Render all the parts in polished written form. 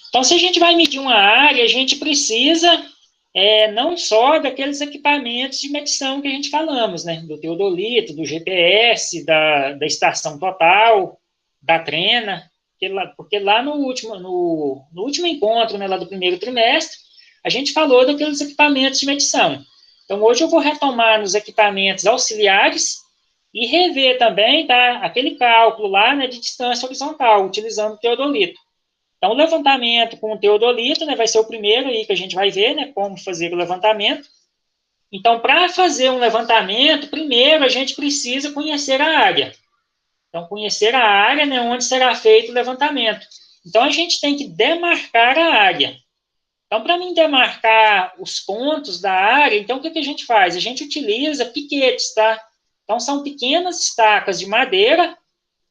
Então, se a gente vai medir uma área, a gente precisa não só daqueles equipamentos de medição que a gente falamos, né? Do teodolito, do GPS, da estação total, da trena, porque lá no último encontro, né, lá do primeiro trimestre, a gente falou daqueles equipamentos de medição. Então, hoje eu vou retomar nos equipamentos auxiliares e rever também, tá, aquele cálculo lá, né, de distância horizontal, utilizando o teodolito. Então, o levantamento com o teodolito, né, vai ser o primeiro aí que a gente vai ver, né, como fazer o levantamento. Então, para fazer um levantamento, primeiro a gente precisa conhecer a área. Então, conhecer a área, né, onde será feito o levantamento. Então, a gente tem que demarcar a área. Então, para mim demarcar os pontos da área, então o que a gente faz? A gente utiliza piquetes, tá? Então, são pequenas estacas de madeira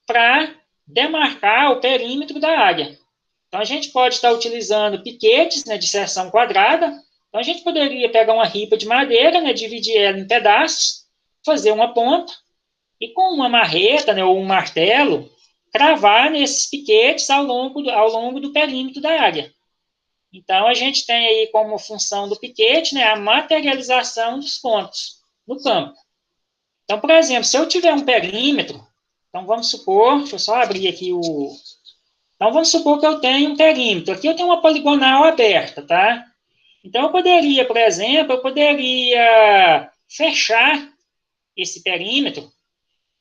para demarcar o perímetro da área. Então, a gente pode estar utilizando piquetes, né, de seção quadrada. Então, a gente poderia pegar uma ripa de madeira, né, dividir ela em pedaços, fazer uma ponta, e com uma marreta, né, ou um martelo, cravar nesses piquetes ao longo do perímetro da área. Então, a gente tem aí como função do piquete, né, a materialização dos pontos no campo. Então, por exemplo, se eu tiver um perímetro, então vamos supor, deixa eu só abrir aqui o... Então, vamos supor que eu tenho um perímetro. Aqui eu tenho uma poligonal aberta, tá? Então, eu poderia, por exemplo, fechar esse perímetro.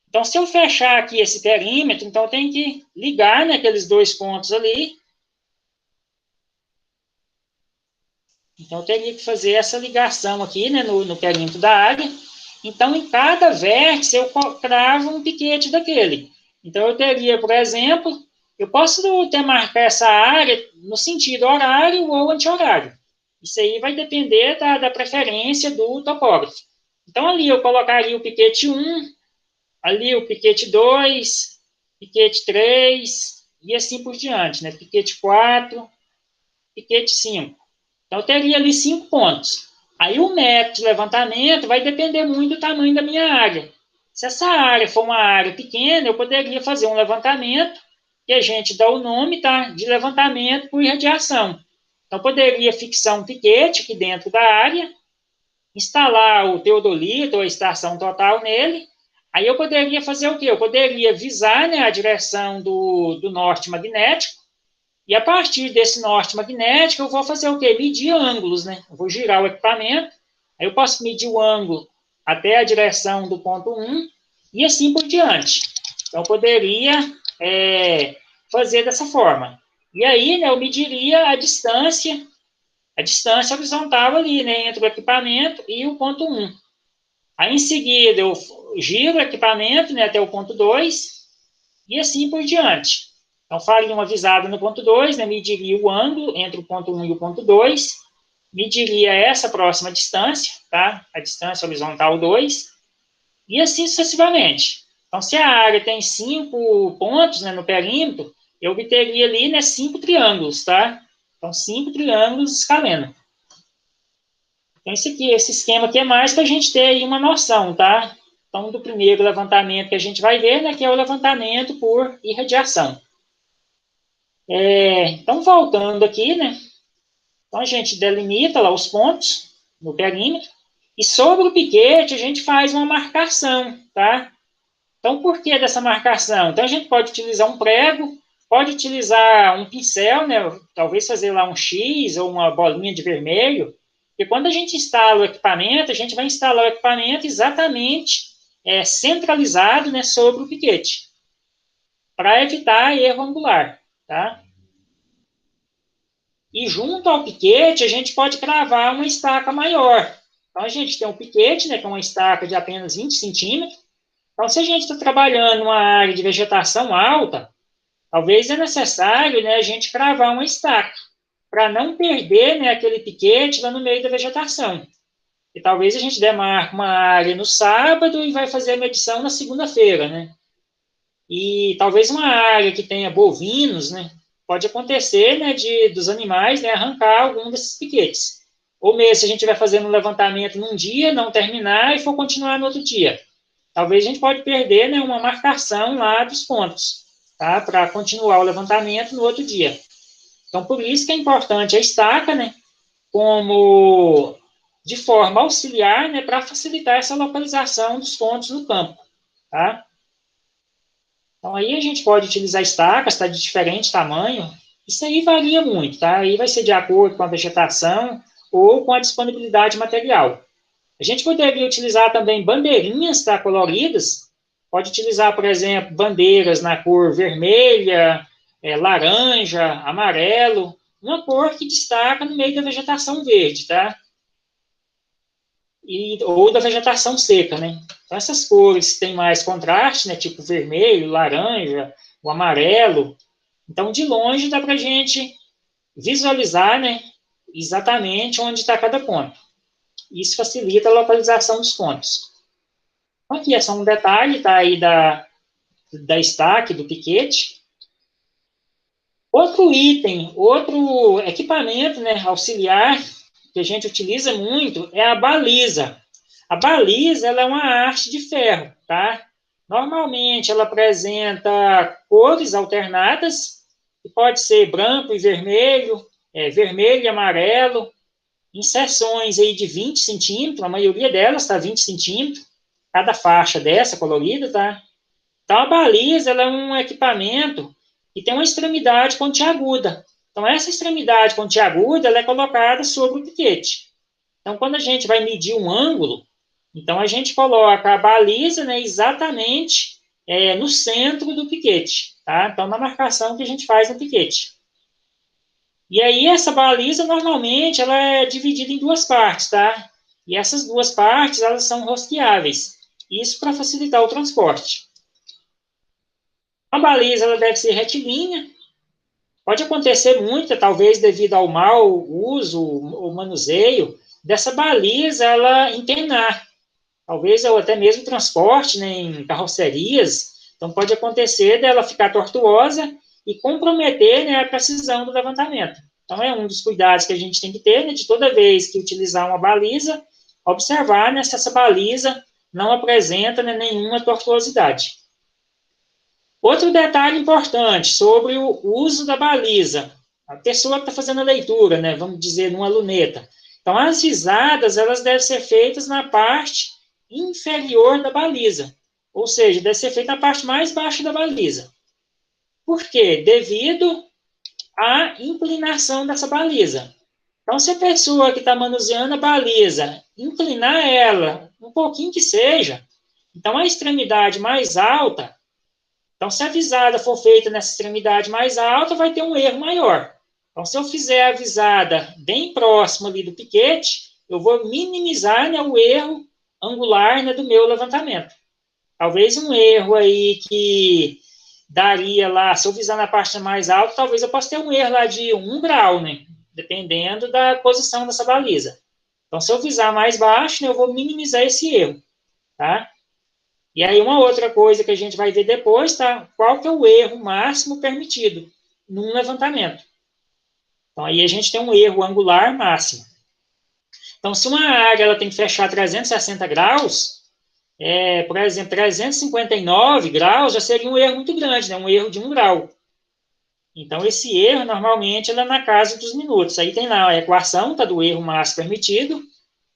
Então, se eu fechar aqui esse perímetro, então eu tenho que ligar, né, aqueles dois pontos ali. Então, eu teria que fazer essa ligação aqui, né, no perímetro da área. Então, em cada vértice, eu cravo um piquete daquele. Então, eu teria, por exemplo, eu posso demarcar essa área no sentido horário ou anti-horário. Isso aí vai depender da preferência do topógrafo. Então, ali eu colocaria o piquete 1, ali o piquete 2, piquete 3, e assim por diante, né? Piquete 4, piquete 5. Então, eu teria ali 5 pontos. Aí, o método de levantamento vai depender muito do tamanho da minha área. Se essa área for uma área pequena, eu poderia fazer um levantamento, que a gente dá o nome, tá, de levantamento por irradiação. Então, eu poderia fixar um piquete aqui dentro da área, instalar o teodolito ou a estação total nele. Aí eu poderia fazer o quê? Eu poderia visar, né, a direção do norte magnético, e a partir desse norte magnético, eu vou fazer o quê? Medir ângulos, né? Eu vou girar o equipamento, aí eu posso medir o ângulo até a direção do ponto 1, e assim por diante. Então, eu poderia fazer dessa forma. E aí, né, eu mediria a distância horizontal ali, né, entre o equipamento e o ponto 1. Aí, em seguida, eu giro o equipamento, né, até o ponto 2, e assim por diante. Então, faria uma visada no ponto 2, né, mediria o ângulo entre o ponto 1 e o ponto 2, mediria essa próxima distância, tá? A distância horizontal 2, e assim sucessivamente. Então, se a área tem 5 pontos, né, no perímetro, eu obteria ali, né, 5 triângulos, tá? Então, 5 triângulos escaleno. Então, esse esquema aqui é mais para a gente ter aí uma noção, tá? Então, do primeiro levantamento que a gente vai ver, né, que é o levantamento por irradiação. Então, voltando aqui, né? Então, a gente delimita lá os pontos no perímetro, e sobre o piquete a gente faz uma marcação, tá? Então, por que dessa marcação? Então, a gente pode utilizar um prego, pode utilizar um pincel, né? Talvez fazer lá um X ou uma bolinha de vermelho, porque quando a gente instala o equipamento, a gente vai instalar o equipamento exatamente centralizado, né, sobre o piquete, para evitar erro angular, tá? E junto ao piquete, a gente pode cravar uma estaca maior. Então, a gente tem um piquete, né, que é uma estaca de apenas 20 centímetros. Então, se a gente está trabalhando numa área de vegetação alta, talvez é necessário, né, a gente cravar uma estaca, para não perder, né, aquele piquete lá no meio da vegetação. E talvez a gente demarque uma área no sábado e vai fazer a medição na segunda-feira, né? E talvez uma área que tenha bovinos, né, pode acontecer, né, dos animais, né, arrancar algum desses piquetes. Ou mesmo se a gente estiver fazendo um levantamento num dia, não terminar e for continuar no outro dia. Talvez a gente pode perder, né, uma marcação lá dos pontos, tá, para continuar o levantamento no outro dia. Então, por isso que é importante a estaca, né, como de forma auxiliar, né, para facilitar essa localização dos pontos no campo, tá? Então, aí a gente pode utilizar estacas, tá, de diferente tamanho. Isso aí varia muito, tá? Aí vai ser de acordo com a vegetação ou com a disponibilidade material. A gente poderia utilizar também bandeirinhas, tá, coloridas. Pode utilizar, por exemplo, bandeiras na cor vermelha, laranja, amarelo, uma cor que destaca no meio da vegetação verde, tá? Ou da vegetação seca, né? Então, essas cores têm mais contraste, né? Tipo vermelho, laranja, o amarelo. Então, de longe dá para a gente visualizar, né? Exatamente onde está cada ponto. Isso facilita a localização dos pontos. Aqui é só um detalhe, tá? Aí da estaque, do piquete. Outro item, outro equipamento, né, auxiliar que a gente utiliza muito é a baliza. A baliza, ela é uma haste de ferro, tá? Normalmente ela apresenta cores alternadas, que pode ser branco e vermelho, vermelho e amarelo, em seções aí de 20 centímetros, a maioria delas está 20 centímetros, cada faixa dessa colorida, tá? Então, a baliza ela é um equipamento que tem uma extremidade pontiaguda. Então, essa extremidade pontiaguda ela é colocada sobre o piquete. Então, quando a gente vai medir um ângulo, então a gente coloca a baliza, né, exatamente no centro do piquete, tá? Então, na marcação que a gente faz no piquete. E aí, essa baliza, normalmente, ela é dividida em duas partes, tá? E essas duas partes, elas são rosqueáveis. Isso para facilitar o transporte. A baliza ela deve ser retilínea. Pode acontecer muito, talvez devido ao mau uso ou manuseio, dessa baliza ela empenar. Talvez ou até mesmo transporte, né, em carrocerias. Então pode acontecer dela ficar tortuosa e comprometer, né, a precisão do levantamento. Então é um dos cuidados que a gente tem que ter, né, de toda vez que utilizar uma baliza, observar, né, se essa baliza não apresenta, né, nenhuma tortuosidade. Outro detalhe importante sobre o uso da baliza. A pessoa que está fazendo a leitura, né, vamos dizer, numa luneta. Então, as visadas, elas devem ser feitas na parte inferior da baliza. Ou seja, deve ser feita na parte mais baixa da baliza. Por quê? Devido à inclinação dessa baliza. Então, se a pessoa que está manuseando a baliza inclinar ela um pouquinho que seja, então a extremidade mais alta. Então, se a visada for feita nessa extremidade mais alta, vai ter um erro maior. Então, se eu fizer a visada bem próximo ali do piquete, eu vou minimizar, né, o erro angular, né, do meu levantamento. Talvez um erro aí que daria lá, se eu visar na parte mais alta, talvez eu possa ter um erro lá de 1 grau, né, dependendo da posição dessa baliza. Então, se eu visar mais baixo, né, eu vou minimizar esse erro, tá? E aí, uma outra coisa que a gente vai ver depois, tá? Qual que é o erro máximo permitido num levantamento. Então, aí a gente tem um erro angular máximo. Então, se uma área ela tem que fechar 360 graus, por exemplo, 359 graus já seria um erro muito grande, né? Um erro de 1 grau. Então, esse erro, normalmente, ele é na casa dos minutos. Aí tem lá a equação, tá? Do erro máximo permitido,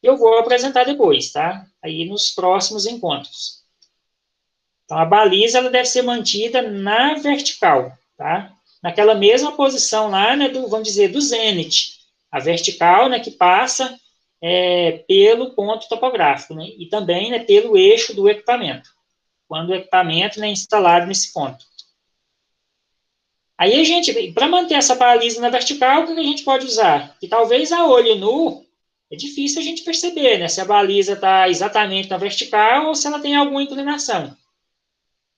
que eu vou apresentar depois, tá? Aí nos próximos encontros. Então, a baliza ela deve ser mantida na vertical, tá? Naquela mesma posição lá, né, vamos dizer, do zênite. A vertical, né, que passa pelo ponto topográfico, né, e também, né, pelo eixo do equipamento, quando o equipamento, né, é instalado nesse ponto. Aí a gente, para manter essa baliza na vertical, o que a gente pode usar? Que talvez a olho nu é difícil a gente perceber, né, se a baliza está exatamente na vertical ou se ela tem alguma inclinação.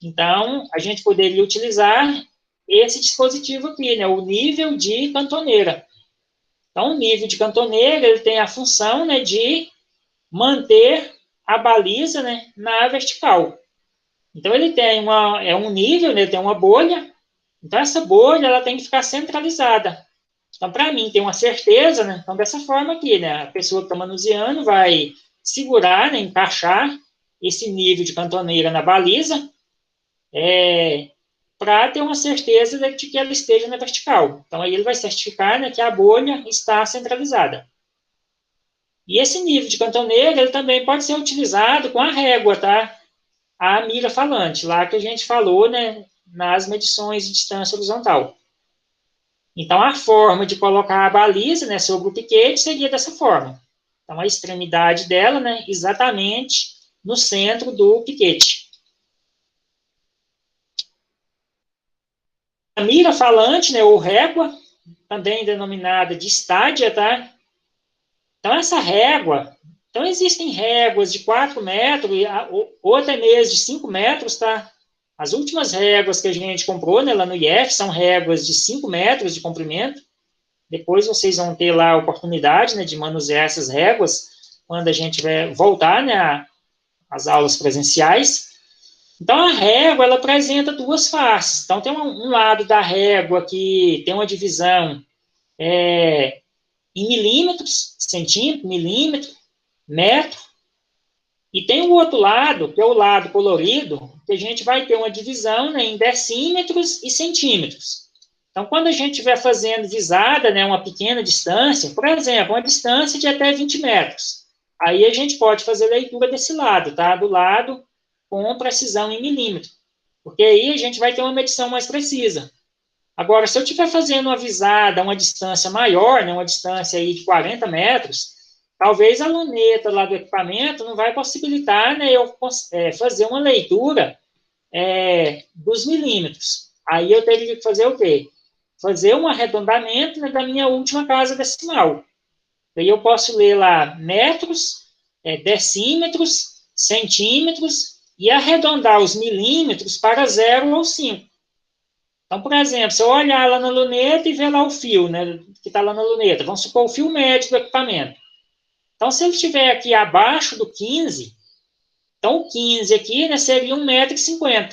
Então, a gente poderia utilizar esse dispositivo aqui, né, o nível de cantoneira. Então, o nível de cantoneira, ele tem a função, né, de manter a baliza, né, na vertical. Então, ele tem um nível, né, tem uma bolha. Então, essa bolha, ela tem que ficar centralizada. Então, para mim, ter uma certeza, né, então, dessa forma aqui, né, a pessoa que está manuseando vai segurar, né, encaixar esse nível de cantoneira na baliza, para ter uma certeza de que ela esteja na vertical. Então, aí ele vai certificar, né, que a bolha está centralizada. E esse nível de cantoneiro, ele também pode ser utilizado com a régua, tá? A mira falante, lá que a gente falou, né, nas medições de distância horizontal. Então, a forma de colocar a baliza, né, sobre o piquete seria dessa forma. Então, a extremidade dela, né, exatamente no centro do piquete. A mira falante, né, ou régua, também denominada de estádia, tá? Então, essa régua, então existem réguas de 4 metros, ou até mesmo de 5 metros, tá? As últimas réguas que a gente comprou, né, lá no IF, são réguas de 5 metros de comprimento. Depois vocês vão ter lá a oportunidade, né, de manusear essas réguas, quando a gente vai voltar, né, às aulas presenciais. Então, a régua, ela apresenta duas faces. Então, tem um lado da régua que tem uma divisão em milímetros, centímetro, milímetro, metro, e tem o outro lado, que é o lado colorido, que a gente vai ter uma divisão, né, em decímetros e centímetros. Então, quando a gente estiver fazendo visada, né, uma pequena distância, por exemplo, uma distância de até 20 metros, aí a gente pode fazer leitura desse lado, tá? Do lado com precisão em milímetro, porque aí a gente vai ter uma medição mais precisa. Agora, se eu estiver fazendo uma visada a uma distância maior, né, uma distância aí de 40 metros, talvez a luneta lá do equipamento não vai possibilitar, né, eu fazer uma leitura dos milímetros. Aí eu teria que fazer o quê? Fazer um arredondamento, né, da minha última casa decimal. Aí eu posso ler lá metros, decímetros, centímetros e arredondar os milímetros para 0 ou 5. Então, por exemplo, se eu olhar lá na luneta e ver lá o fio, né, que está lá na luneta, vamos supor o fio médio do equipamento. Então, se ele estiver aqui abaixo do 15, então o 15 aqui, né, seria 1,50 m.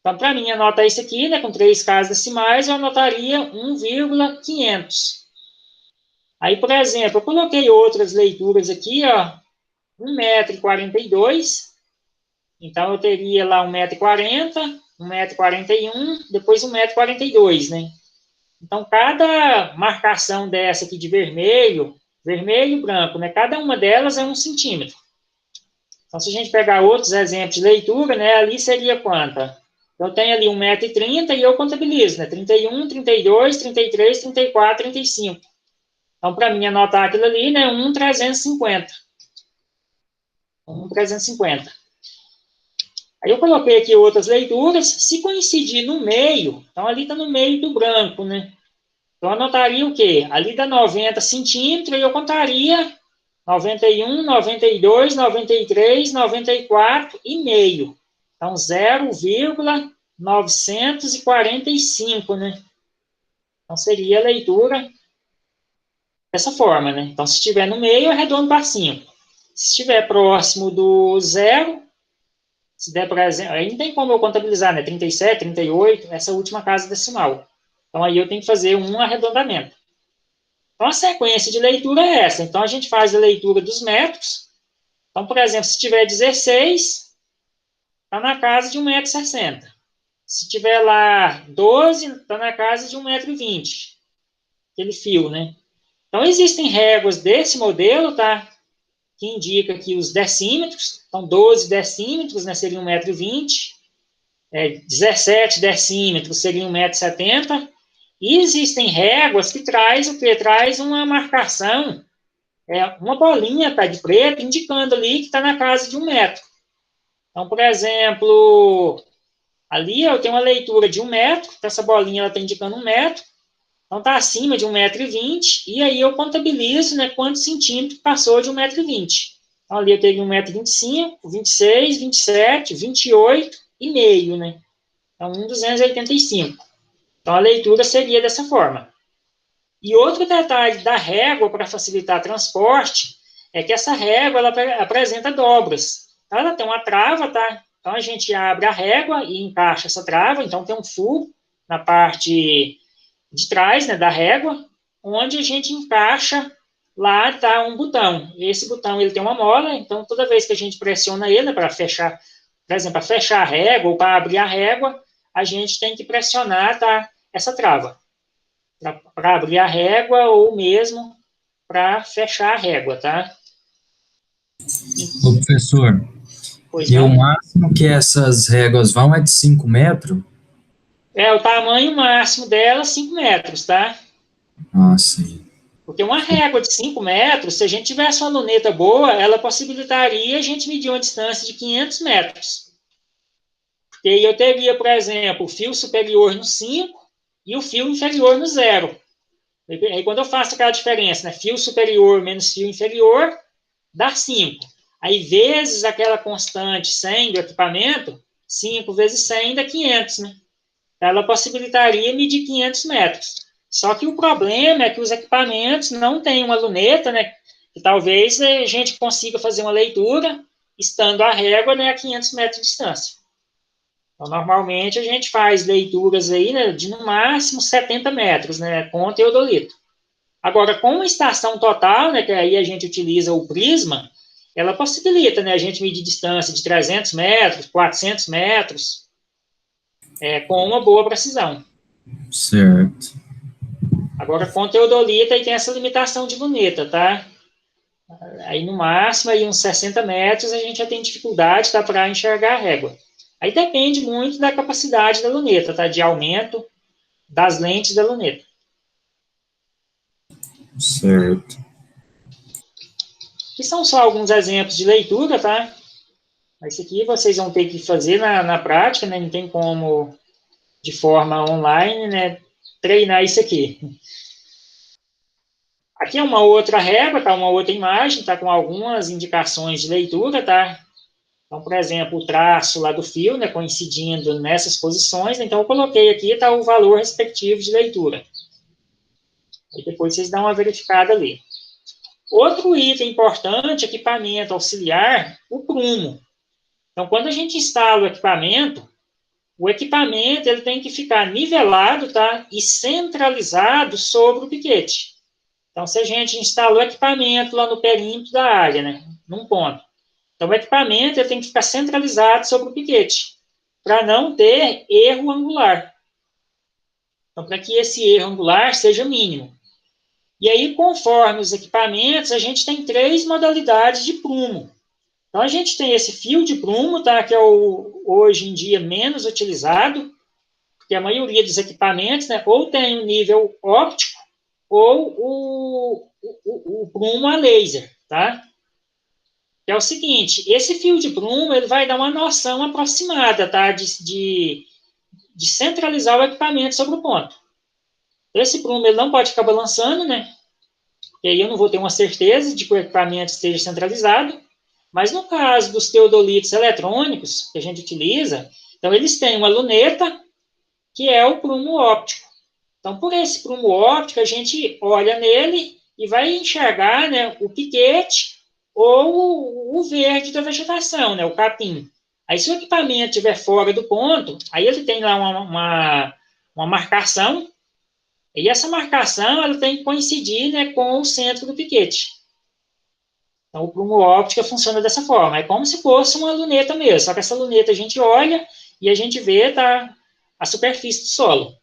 Então, para mim, anotar isso aqui, né, com 3 casas decimais, eu anotaria 1,500. Aí, por exemplo, eu coloquei outras leituras aqui, ó, 1,42 m. Então, eu teria lá 1,40 m, 1,41 m, depois 1,42 m, né? Então, cada marcação dessa aqui de vermelho, vermelho e branco, né? Cada uma delas é 1 centímetro. Então, se a gente pegar outros exemplos de leitura, né? Ali seria quanta? Eu tenho ali 1,30 m e eu contabilizo, né? 31, 32, 33, 34, 35. Então, para mim, anotar aquilo ali, né? 1,350. 1,350. Aí eu coloquei aqui outras leituras. Se coincidir no meio, então ali está no meio do branco, né? Então, eu anotaria o quê? Ali dá 90 centímetros e eu contaria 91, 92, 93, 94 e meio. Então, 0,945, né? Então, seria a leitura dessa forma, né? Então, se estiver no meio, eu arredondo para 5. Se estiver próximo do zero, se der, por exemplo, aí não tem como eu contabilizar, né? 37, 38, essa última casa decimal. Então, aí eu tenho que fazer um arredondamento. Então, a sequência de leitura é essa. Então, a gente faz a leitura dos metros. Então, por exemplo, se tiver 16, está na casa de 1,60 m. Se tiver lá 12, está na casa de 1,20 m. Aquele fio, né? Então, existem réguas desse modelo, tá? Que indica aqui os decímetros. Então, 12 decímetros, né, seria 1,20 m. 17 decímetros seria 1,70 m. E existem réguas que traz o que? Traz uma marcação, uma bolinha, tá, de preto, indicando ali que está na casa de 1 metro. Então, por exemplo, ali eu tenho uma leitura de 1 metro, essa bolinha está indicando 1 metro, então está acima de 1,20 m, e aí eu contabilizo, né, quantos centímetros passou de 1,20 m. Então, ali eu teria 1,25 m, 26, 27, 28 e meio, né? Então, 1,285. Então, a leitura seria dessa forma. E outro detalhe da régua para facilitar transporte é que essa régua ela apresenta dobras. Ela tem uma trava, tá? Então a gente abre a régua e encaixa essa trava. Então tem um furo na parte de trás, né, da régua, onde a gente encaixa lá tá um botão. Esse botão ele tem uma mola, então toda vez que a gente pressiona ele para fechar, por exemplo, para fechar a régua ou para abrir a régua, a gente tem que pressionar, tá, essa trava, para abrir a régua ou mesmo para fechar a régua, tá? Ô, professor, Pois e o não? máximo que essas réguas vão é de 5 metros? É, o tamanho máximo dela, 5 metros, tá? Ah, sim. Porque uma régua de 5 metros, se a gente tivesse uma luneta boa, ela possibilitaria a gente medir uma distância de 500 metros. E aí eu teria, por exemplo, o fio superior no 5 e o fio inferior no 0. Aí quando eu faço aquela diferença, né, fio superior menos fio inferior, dá 5. Aí vezes aquela constante 100 do equipamento, 5 vezes 100 dá 500, né? Ela possibilitaria medir 500 metros. Só que o problema é que os equipamentos não têm uma luneta, né? Que talvez a gente consiga fazer uma leitura estando a régua, né, a 500 metros de distância. Então, normalmente a gente faz leituras aí, né, de no máximo 70 metros, né, com teodolito. Agora, com uma estação total, né, que aí a gente utiliza o prisma, ela possibilita, né, a gente medir distância de 300 metros, 400 metros, com uma boa precisão. Certo. Agora, com teodolita, aí tem essa limitação de luneta, tá? Aí, no máximo, aí uns 60 metros, a gente já tem dificuldade, tá, para enxergar a régua. Aí depende muito da capacidade da luneta, tá? De aumento das lentes da luneta. Certo. E são só alguns exemplos de leitura, tá? Esse aqui vocês vão ter que fazer na prática, né? Não tem como, de forma online, né, treinar isso aqui. Aqui é uma outra régua, tá? Uma outra imagem, tá? Com algumas indicações de leitura, tá? Então, por exemplo, o traço lá do fio, né, coincidindo nessas posições. Então, eu coloquei aqui, tá, o valor respectivo de leitura. E depois vocês dão uma verificada ali. Outro item importante, equipamento auxiliar, o prumo. Então, quando a gente instala o equipamento ele tem que ficar nivelado, tá, e centralizado sobre o piquete. Então, se a gente instala o equipamento lá no perímetro da área, né, num ponto, então o equipamento ele tem que ficar centralizado sobre o piquete, para não ter erro angular. Então, para que esse erro angular seja mínimo. E aí, conforme os equipamentos, a gente tem 3 modalidades de prumo. Então, a gente tem esse fio de prumo, tá, que é o, hoje em dia, menos utilizado, porque a maioria dos equipamentos, né, ou tem um nível óptico, ou o prumo a laser, tá? Que é o seguinte, esse fio de prumo, ele vai dar uma noção aproximada, tá, de centralizar o equipamento sobre o ponto. Esse prumo, ele não pode ficar balançando, né? E aí eu não vou ter uma certeza de que o equipamento esteja centralizado, mas no caso dos teodolitos eletrônicos que a gente utiliza, então eles têm uma luneta, que é o prumo óptico. Então, por esse prumo óptico, a gente olha nele e vai enxergar, né, o piquete ou o verde da vegetação, né, o capim. Aí, se o equipamento estiver fora do ponto, aí ele tem lá uma marcação, e essa marcação ela tem que coincidir, né, com o centro do piquete. Então, o prumo óptica funciona dessa forma. É como se fosse uma luneta mesmo, só que essa luneta a gente olha e a gente vê, tá, a superfície do solo.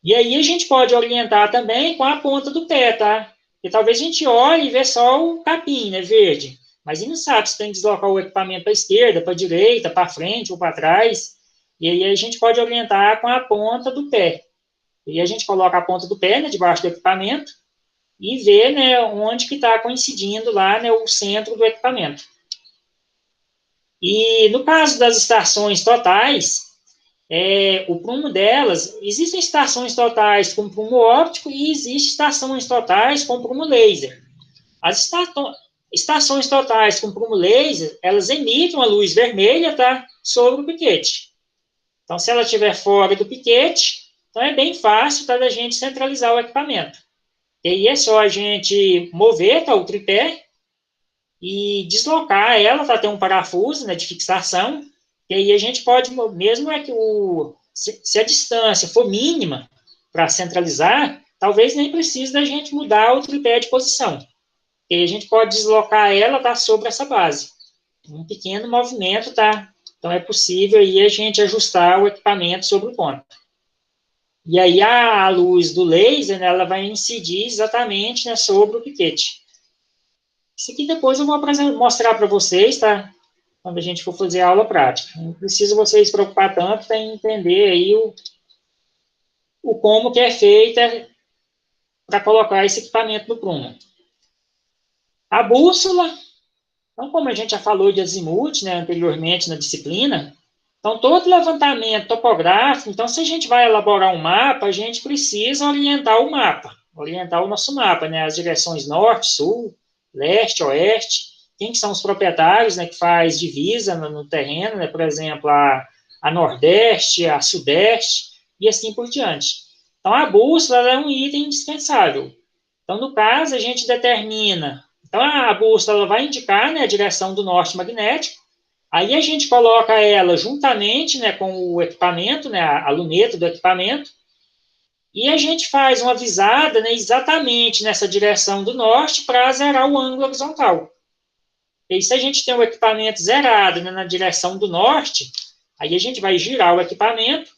E aí a gente pode orientar também com a ponta do pé, tá? Porque talvez a gente olhe e vê só o capim, né, verde. Mas ele não sabe se tem que deslocar o equipamento para a esquerda, para a direita, para frente ou para trás. E aí a gente pode orientar com a ponta do pé. E a gente coloca a ponta do pé, né, debaixo do equipamento e vê, né, onde que está coincidindo lá, né, o centro do equipamento. E no caso das estações totais, o prumo delas, existem estações totais com prumo óptico e existem estações totais com prumo laser. As estações totais com prumo laser, elas emitem uma luz vermelha, tá, sobre o piquete. Então, se ela estiver fora do piquete, então é bem fácil, tá, da gente centralizar o equipamento. E aí é só a gente mover, tá, o tripé e deslocar ela para ter um parafuso, né, de fixação. E aí a gente pode, mesmo é que se a distância for mínima para centralizar, talvez nem precise da gente mudar o tripé de posição. E aí a gente pode deslocar ela, tá, sobre essa base. Um pequeno movimento, tá, Então, é possível aí a gente ajustar o equipamento sobre o ponto. E aí, a luz do laser, né, ela vai incidir exatamente, né, sobre o piquete. Isso aqui depois eu vou mostrar para vocês, tá? Quando a gente for fazer a aula prática. Não precisa vocês se preocupar tanto em entender aí o como que é feita para colocar esse equipamento no prumo. A bússola, então, como a gente já falou de azimuth, né, anteriormente na disciplina, então, todo levantamento topográfico, então, se a gente vai elaborar um mapa, a gente precisa orientar o mapa, orientar o nosso mapa, né, as direções norte, sul, leste, oeste, quem que são os proprietários, né, que faz divisa no terreno, né, por exemplo, a nordeste, a sudeste, e assim por diante. Então, a bússola é um item indispensável. Então, no caso, a gente determina, então a bússola vai indicar, né, a direção do norte magnético, aí a gente coloca ela juntamente, né, com o equipamento, né, a luneta do equipamento, e a gente faz uma visada, né, exatamente nessa direção do norte para zerar o ângulo horizontal. E se a gente tem o equipamento zerado, né, na direção do norte, aí a gente vai girar o equipamento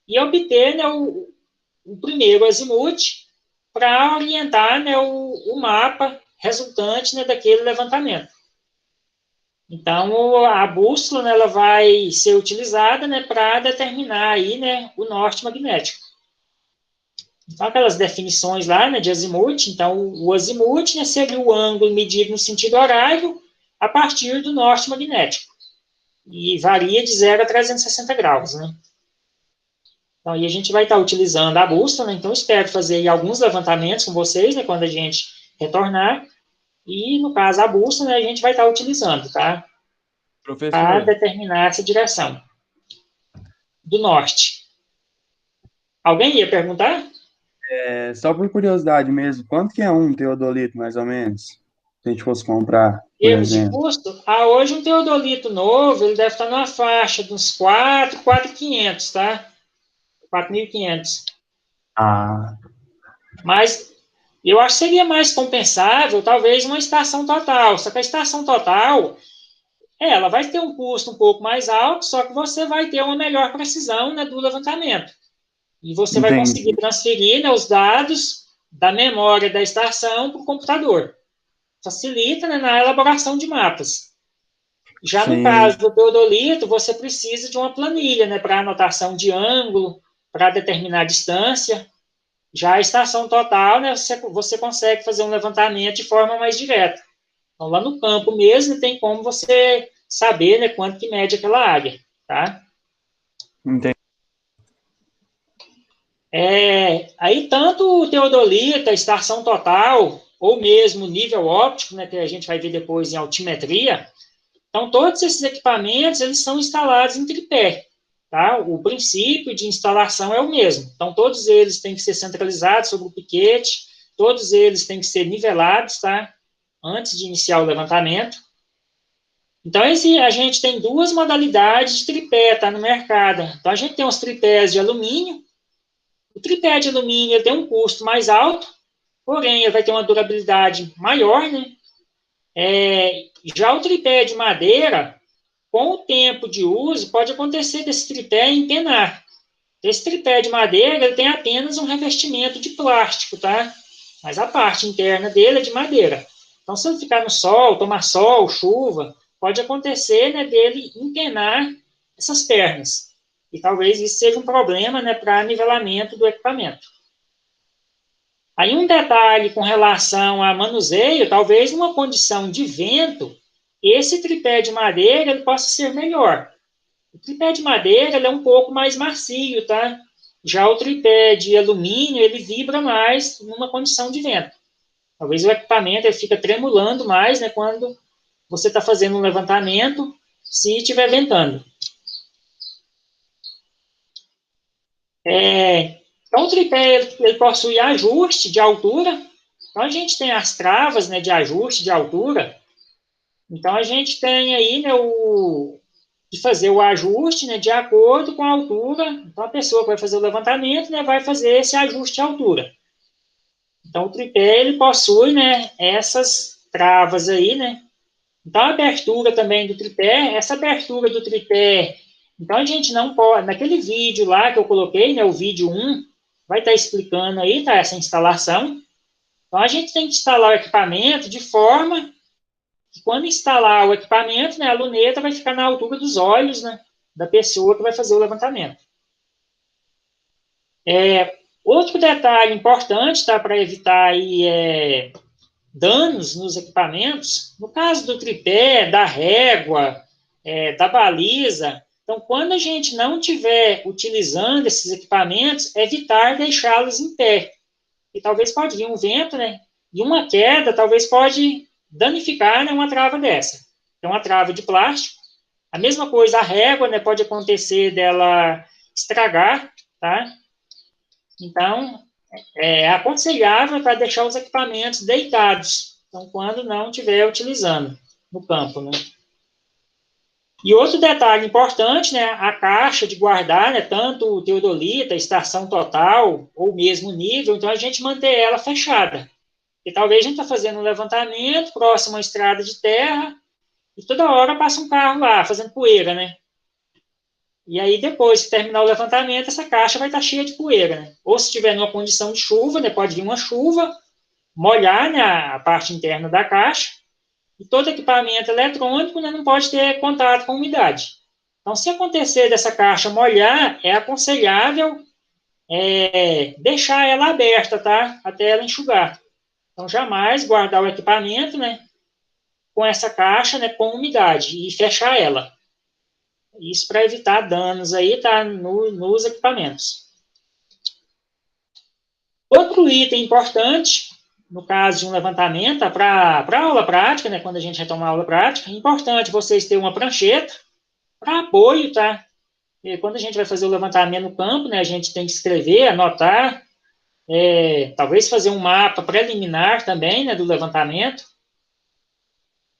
e obter, né, o primeiro azimuth para orientar, né, o mapa resultante, né, daquele levantamento. Então, a bússola, né, ela vai ser utilizada, né, para determinar aí, né, o norte magnético. Então, aquelas definições lá, né, de azimuth, então, o azimuth, né, seria o ângulo medido no sentido horário a partir do norte magnético. E varia de 0 a 360 graus, né. Então, aí a gente vai estar utilizando a bússola, né, então, espero fazer aí alguns levantamentos com vocês, né, quando a gente retornar, e, no caso, a bússola, né, a gente vai estar utilizando, tá, para Professor, determinar essa direção do norte. Alguém ia perguntar? só por curiosidade mesmo, quanto que é um teodolito, mais ou menos? Se a gente fosse comprar, por Termos de exemplo. custo, hoje um teodolito novo, ele deve estar numa faixa de uns 4.500, tá? 4.500. Ah, Mas eu acho que seria mais compensável, talvez, uma estação total. Só que a estação total, ela vai ter um custo um pouco mais alto, só que você vai ter uma melhor precisão, né, do levantamento. E você vai conseguir entendi. transferir, né, os dados da memória da estação para o computador. Facilita, né, na elaboração de mapas. Já no caso Sim, do teodolito, você precisa de uma planilha, né, para anotação de ângulo, para determinar a distância. Já a estação total, né, você consegue fazer um levantamento de forma mais direta. Então, lá no campo mesmo, tem como você saber, né, quanto que mede aquela área, tá? entendi. Aí, tanto o teodolito, a estação total, ou mesmo nível óptico, né, que a gente vai ver depois em altimetria, então, todos esses equipamentos, eles são instalados em tripé, tá? O princípio de instalação é o mesmo. Então, todos eles têm que ser centralizados sobre o piquete, todos eles têm que ser nivelados, tá? Antes de iniciar o levantamento. Então, a gente tem duas modalidades de tripé, tá? No mercado. Então, a gente tem os tripés de alumínio. O tripé de alumínio ele tem um custo mais alto, porém, ele vai ter uma durabilidade maior, né? Já o tripé de madeira, com o tempo de uso, pode acontecer desse tripé empenar. Esse tripé de madeira ele tem apenas um revestimento de plástico, tá? Mas a parte interna dele é de madeira. Então, se ele ficar no sol, tomar sol, chuva, pode acontecer, né, dele empenar essas pernas. E talvez isso seja um problema, né, para nivelamento do equipamento. Aí um detalhe com relação a manuseio, talvez numa condição de vento, esse tripé de madeira ele possa ser melhor. O tripé de madeira ele é um pouco mais macio, tá? Já o tripé de alumínio, ele vibra mais numa condição de vento. Talvez o equipamento ele fica tremulando mais, né, quando você está fazendo um levantamento, se estiver ventando. Então, o tripé ele possui ajuste de altura. Então, a gente tem as travas, né, de ajuste de altura. Então, a gente tem aí, né, de fazer o ajuste, né, de acordo com a altura. Então, a pessoa que vai fazer o levantamento, né, vai fazer esse ajuste de altura. Então, o tripé, ele possui, né, essas travas aí, né, Então, a abertura também do tripé, essa abertura do tripé, então a gente não pode, naquele vídeo lá que eu coloquei, né, o vídeo 1, vai estar explicando aí, tá, essa instalação. Então, a gente tem que instalar o equipamento de forma que, quando instalar o equipamento, né, a luneta vai ficar na altura dos olhos, né, da pessoa que vai fazer o levantamento. Outro detalhe importante, tá, para evitar aí, danos nos equipamentos, no caso do tripé, da régua, da baliza, então, quando a gente não estiver utilizando esses equipamentos, evitar deixá-los em pé. E talvez pode vir um vento, né? E uma queda talvez pode danificar, né, uma trava dessa. Então, uma trava de plástico. A mesma coisa, a régua, né, pode acontecer dela estragar, tá? Então, é aconselhável para deixar os equipamentos deitados, então, quando não estiver utilizando no campo, né? E outro detalhe importante, né, a caixa de guardar, né, tanto o teodolita, estação total, ou mesmo nível, então a gente manter ela fechada. E talvez a gente está fazendo um levantamento próximo à estrada de terra, e toda hora passa um carro lá, fazendo poeira, né? E aí, depois que terminar o levantamento, essa caixa vai estar cheia de poeira, né? Ou se tiver numa condição de chuva, né, pode vir uma chuva, molhar, né, a parte interna da caixa, e todo equipamento eletrônico, né, não pode ter contato com umidade. Então, se acontecer dessa caixa molhar, é aconselhável deixar ela aberta, tá? Até ela enxugar. Então, jamais guardar o equipamento, né, com essa caixa, né, com umidade, e fechar ela. Isso para evitar danos aí, tá, nos equipamentos. Outro item importante, no caso de um levantamento, tá, para aula prática, né, quando a gente retomar a aula prática, é importante vocês terem uma prancheta para apoio, tá? E quando a gente vai fazer o levantamento no campo, né, a gente tem que escrever, anotar, talvez fazer um mapa preliminar também, né, do levantamento,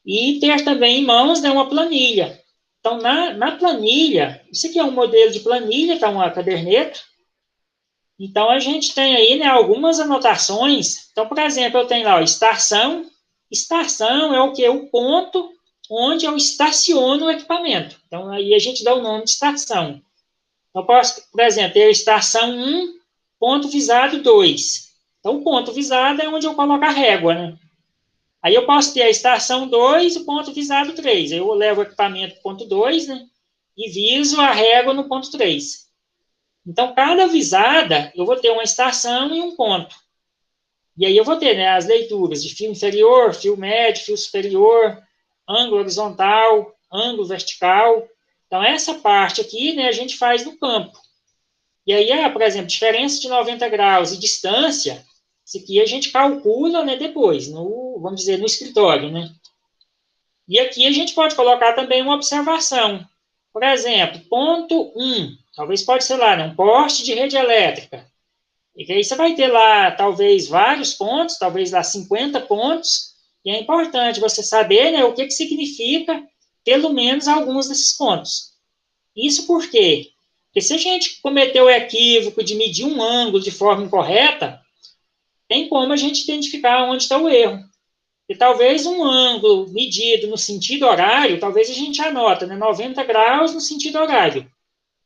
e ter também em mãos, né, uma planilha. Então, na planilha, isso aqui é um modelo de planilha, tá, uma caderneta. Então, a gente tem aí, né, algumas anotações. Então, por exemplo, eu tenho lá, ó, estação. Estação é o que? O ponto onde eu estaciono o equipamento. Então, aí a gente dá o nome de estação. Eu posso, por exemplo, ter a estação 1, ponto visado 2. Então, o ponto visado é onde eu coloco a régua, né? Aí eu posso ter a estação 2 e o ponto visado 3. Aí eu levo o equipamento para o ponto 2, né? E viso a régua no ponto 3. Então, cada visada, eu vou ter uma estação e um ponto. E aí eu vou ter, né, as leituras de fio inferior, fio médio, fio superior, ângulo horizontal, ângulo vertical. Então, essa parte aqui, né, a gente faz no campo. E aí, por exemplo, diferença de 90 graus e distância, isso aqui a gente calcula, né, depois, vamos dizer, no escritório, né? E aqui a gente pode colocar também uma observação. Por exemplo, ponto 1, talvez pode ser lá, né, um poste de rede elétrica. E aí você vai ter lá, talvez, vários pontos, talvez lá 50 pontos, e é importante você saber, né, o que significa pelo menos alguns desses pontos. Isso por quê? Porque se a gente cometer o equívoco de medir um ângulo de forma incorreta, tem como a gente identificar onde está o erro. E talvez um ângulo medido no sentido horário, talvez a gente anota, né, 90 graus no sentido horário.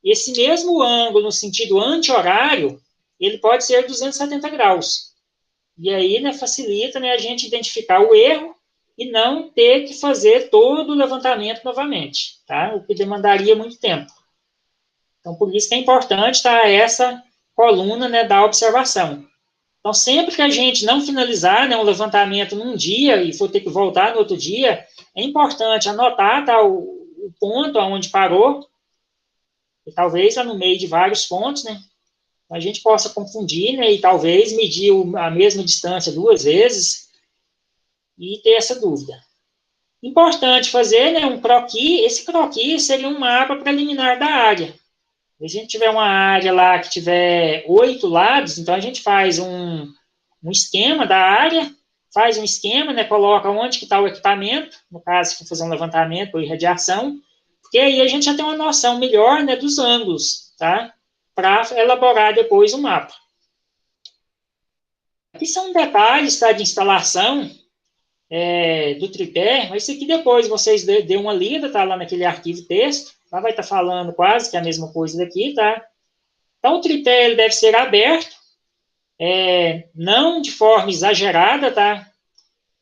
Esse mesmo ângulo no sentido anti-horário, ele pode ser 270 graus. E aí, né, facilita, né, a gente identificar o erro e não ter que fazer todo o levantamento novamente, tá? O que demandaria muito tempo. Então, por isso que é importante, tá, essa coluna, né, da observação. Então, sempre que a gente não finalizar, né, um levantamento num dia e for ter que voltar no outro dia, é importante anotar, tá, o ponto aonde parou, e talvez lá no meio de vários pontos, né, a gente possa confundir, né, e talvez medir a mesma distância 2 vezes e ter essa dúvida. Importante fazer, né, um croquis. Esse croquis seria um mapa preliminar da área. Se a gente tiver uma área lá que tiver 8 lados, então a gente faz um esquema da área, faz um esquema, né, coloca onde que está o equipamento, no caso, se for fazer um levantamento ou irradiação, porque aí a gente já tem uma noção melhor, né, dos ângulos, tá? Para elaborar depois o mapa. Aqui são detalhes, tá, de instalação. do tripé, mas isso aqui depois vocês dê uma lida, tá? Lá naquele arquivo texto, lá vai estar falando quase que a mesma coisa daqui, tá? Então, o tripé ele deve ser aberto, não de forma exagerada, tá?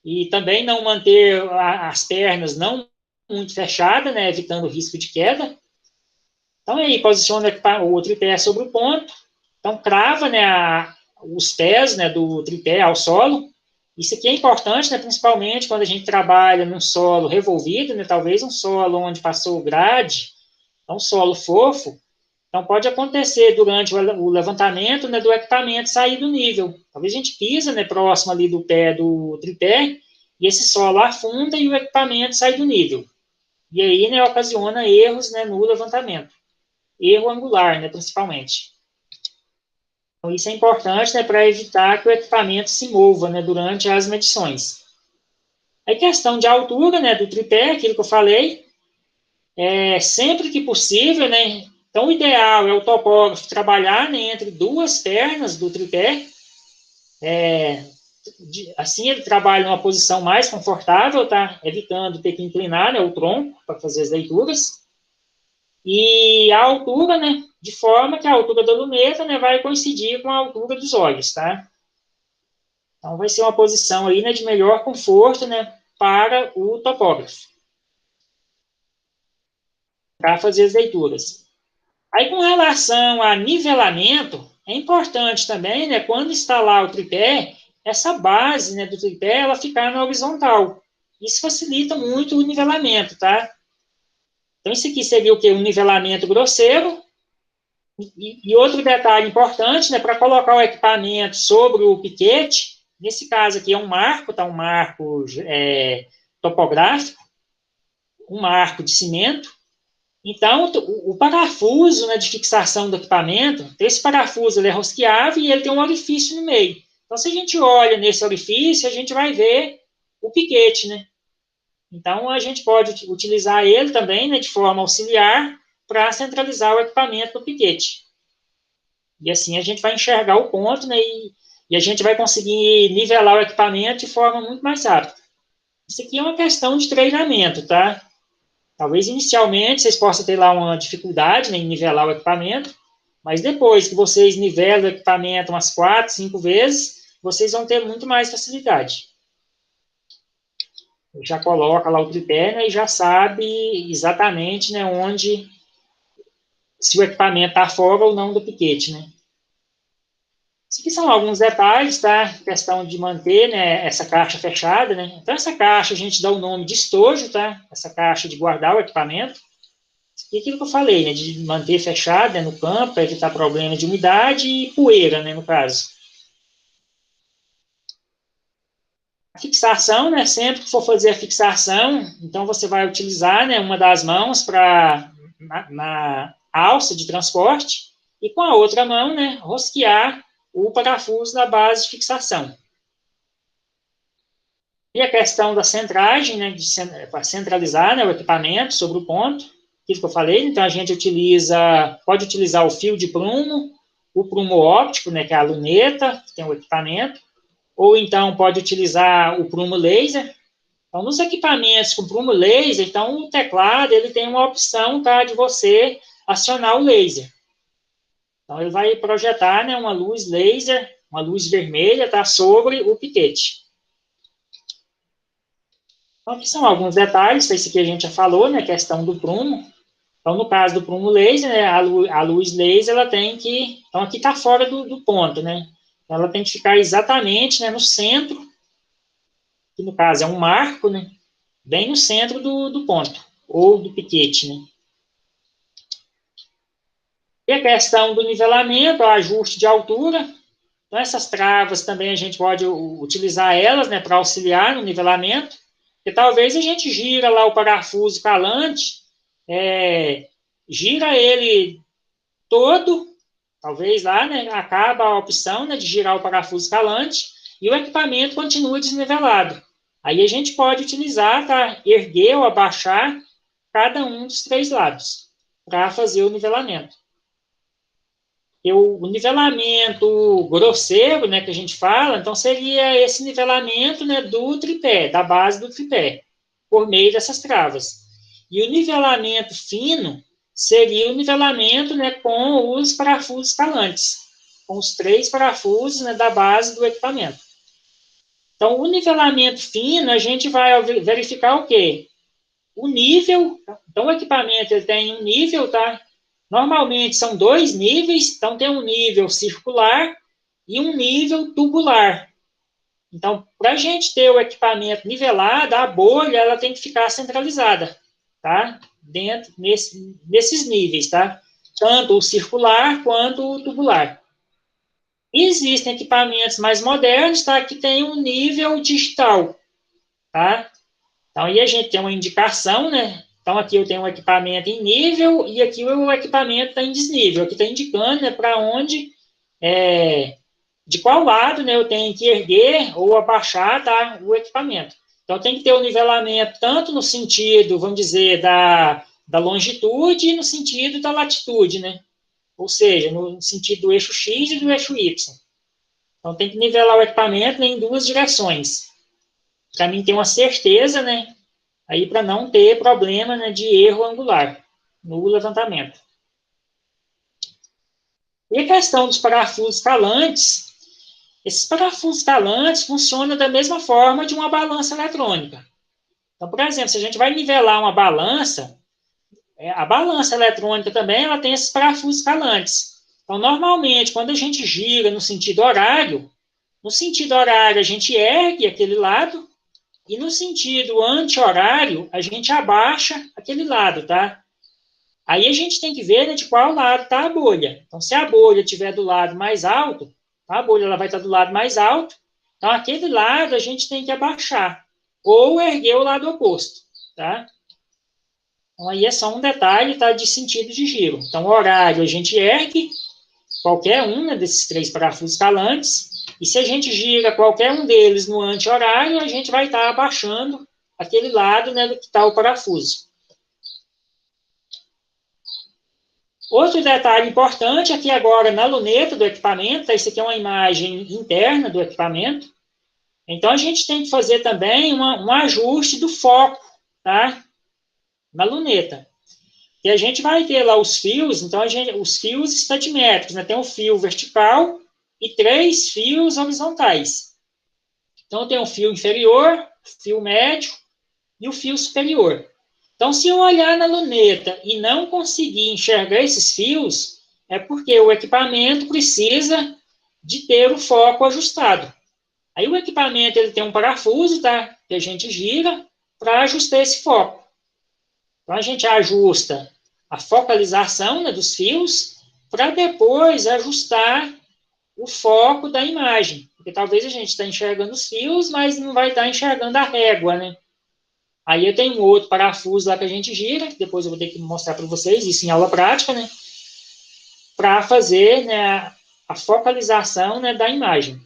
E também não manter as pernas não muito fechadas, né? Evitando o risco de queda. Então, aí, posiciona o tripé sobre o ponto. Então, crava, né, os pés, né, do tripé ao solo. Isso aqui é importante, né, principalmente quando a gente trabalha num solo revolvido, né, talvez um solo onde passou grade, um solo fofo. Então, pode acontecer durante o levantamento, né, do equipamento sair do nível. Talvez a gente pisa, né, próximo ali do pé do tripé, e esse solo afunda e o equipamento sai do nível. E aí, né, ocasiona erros, né, no levantamento. Erro angular, né, principalmente. Então, isso é importante, né, para evitar que o equipamento se mova, né, durante as medições. A questão de altura, né, do tripé, aquilo que eu falei, sempre que possível, né, então o ideal é o topógrafo trabalhar, né, entre duas pernas do tripé, assim ele trabalha numa posição mais confortável, tá, evitando ter que inclinar, né, o tronco para fazer as leituras, e a altura, né, de forma que a altura da luneta, né, vai coincidir com a altura dos olhos, tá? Então, vai ser uma posição aí, né, de melhor conforto, né, para o topógrafo, para fazer as leituras. Aí, com relação a nivelamento, é importante também, né, quando instalar o tripé, essa base, né, do tripé, ela ficar na horizontal. Isso facilita muito o nivelamento, tá? Então, isso aqui seria o quê? Um nivelamento grosseiro. E outro detalhe importante, né, para colocar o equipamento sobre o piquete, nesse caso aqui é um marco, tá? Um marco topográfico, um marco de cimento. Então, o parafuso, né, de fixação do equipamento, esse parafuso ele é rosqueável e ele tem um orifício no meio. Então, se a gente olha nesse orifício, a gente vai ver o piquete, né? Então, a gente pode utilizar ele também, né, de forma auxiliar para centralizar o equipamento no piquete. E assim a gente vai enxergar o ponto, né, e a gente vai conseguir nivelar o equipamento de forma muito mais rápida. Isso aqui é uma questão de treinamento, tá? Talvez inicialmente vocês possam ter lá uma dificuldade, né, em nivelar o equipamento, mas depois que vocês nivelam o equipamento umas 4, 5 vezes, vocês vão ter muito mais facilidade. Já coloca lá o tripé, né, e já sabe exatamente, né, onde, se o equipamento está fora ou não do piquete, né. Esses aqui são alguns detalhes, tá? Questão de manter, né, essa caixa fechada, né? Então, essa caixa a gente dá o nome de estojo, tá? Essa caixa de guardar o equipamento. E aquilo que eu falei, né, de manter fechada, né, no campo, para evitar problema de umidade e poeira, né, no caso. A fixação, né, sempre que for fazer a fixação, então você vai utilizar, né, uma das mãos para na alça de transporte e com a outra mão, né, rosquear o parafuso da base de fixação. E a questão da centragem, né, para centralizar, né, o equipamento sobre o ponto, aquilo que eu falei, então a gente pode utilizar o fio de prumo, o prumo óptico, né, que é a luneta, que tem o equipamento, ou então pode utilizar o prumo laser. Então, nos equipamentos com prumo laser, então o teclado ele tem uma opção, tá, de você acionar o laser. Então, ele vai projetar, né, uma luz laser, uma luz vermelha, tá, sobre o piquete. Então, aqui são alguns detalhes, isso aqui a gente já falou, né, questão do prumo. Então, no caso do prumo laser, né, a luz laser, ela tem que, então aqui está fora do ponto, né, ela tem que ficar exatamente, né, no centro, que no caso é um marco, né, bem no centro do ponto, ou do piquete, né. E a questão do nivelamento, o ajuste de altura, então essas travas também a gente pode utilizar elas, né, para auxiliar no nivelamento, porque talvez a gente gira lá o parafuso calante, gira ele todo, talvez lá, né, acaba a opção, né, de girar o parafuso calante e o equipamento continua desnivelado. Aí a gente pode utilizar, tá, erguer ou abaixar cada um dos três lados para fazer o nivelamento. o nivelamento grosseiro, né, que a gente fala, então seria esse nivelamento, né, do tripé, da base do tripé, por meio dessas travas. E o nivelamento fino seria o nivelamento, né, com os parafusos escalantes, com os 3 parafusos, né, da base do equipamento. Então, o nivelamento fino, a gente vai verificar o quê? O nível, então o equipamento ele tem um nível, tá? Normalmente são 2 níveis, então tem um nível circular e um nível tubular. Então, para a gente ter o equipamento nivelado, a bolha ela tem que ficar centralizada, tá? Dentro, nesses níveis, tá? Tanto o circular quanto o tubular. Existem equipamentos mais modernos, tá? Que tem um nível digital, tá? Então, aí a gente tem uma indicação, né? Então, aqui eu tenho um equipamento em nível e aqui o equipamento está em desnível. Aqui está indicando, né, para onde, de qual lado, né, eu tenho que erguer ou abaixar, tá, o equipamento. Então, tem que ter o nivelamento tanto no sentido, vamos dizer, da longitude e no sentido da latitude, né? Ou seja, no sentido do eixo X e do eixo Y. Então, tem que nivelar o equipamento, né, em 2 direções. Para mim ter uma certeza, né, aí para não ter problema, né, de erro angular no levantamento. E a questão dos parafusos calantes, esses parafusos calantes funcionam da mesma forma de uma balança eletrônica. Então, por exemplo, se a gente vai nivelar uma balança, a balança eletrônica também ela tem esses parafusos calantes. Então, normalmente, quando a gente gira no sentido horário a gente ergue aquele lado, e no sentido anti-horário, a gente abaixa aquele lado, tá? Aí a gente tem que ver, né, de qual lado está a bolha. Então, se a bolha estiver do lado mais alto, a bolha ela vai estar do lado mais alto, então aquele lado a gente tem que abaixar, ou erguer o lado oposto, tá? Então, aí é só um detalhe, tá, de sentido de giro. Então, o horário a gente ergue, qualquer um, né, desses 3 parafusos calantes, e se a gente gira qualquer um deles no anti-horário, a gente vai estar abaixando aquele lado, né, do que está o parafuso. Outro detalhe importante aqui agora na luneta do equipamento, isso aqui é uma imagem interna do equipamento, então a gente tem que fazer também um ajuste do foco, tá? Na luneta. E a gente vai ter lá os fios, então os fios estadimétricos, né? Tem um fio vertical e 3 fios horizontais. Então tem um fio inferior, fio médio e o fio superior. Então, se eu olhar na luneta e não conseguir enxergar esses fios, é porque o equipamento precisa de ter o foco ajustado. Aí o equipamento ele tem um parafuso, tá? Que a gente gira para ajustar esse foco. Então, a gente ajusta a focalização, né, dos fios para depois ajustar o foco da imagem. Porque talvez a gente está enxergando os fios, mas não vai estar enxergando a régua, né? Aí eu tenho um outro parafuso lá que a gente gira, que depois eu vou ter que mostrar para vocês, isso em aula prática, né? Para fazer, né, a focalização, né, da imagem.